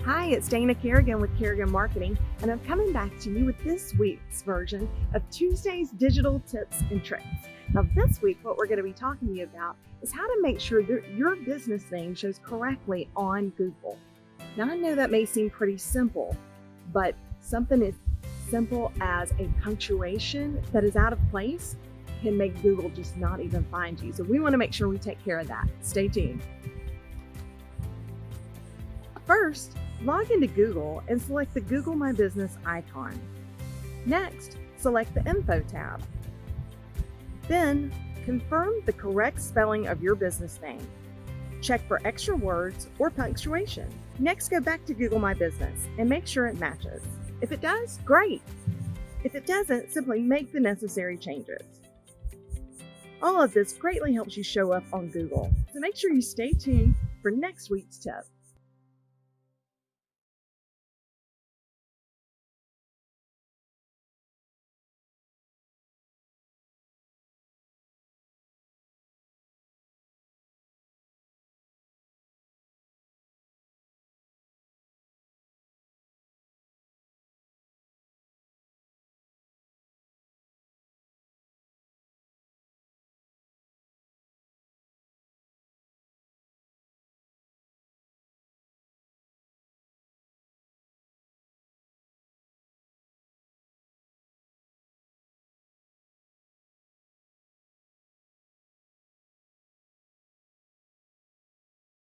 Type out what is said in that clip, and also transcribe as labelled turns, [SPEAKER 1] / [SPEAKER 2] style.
[SPEAKER 1] Hi, it's Dana Kerigan with Kerigan Marketing, and I'm coming back to you with this week's version of Tuesday's digital tips and tricks. Now, this week, what we're going to be talking to you about is how to make sure that your business name shows correctly on Google. Now, I know that may seem pretty simple, but something as simple as a punctuation that is out of place can make Google just not even find you. So we want to make sure we take care of that. Stay tuned. First, log into Google and select the Google My Business icon. Next, select the Info tab. Then, confirm the correct spelling of your business name. Check for extra words or punctuation. Next, go back to Google My Business and make sure it matches. If it does, great. If it doesn't, simply make the necessary changes. All of this greatly helps you show up on Google, so make sure you stay tuned for next week's tip.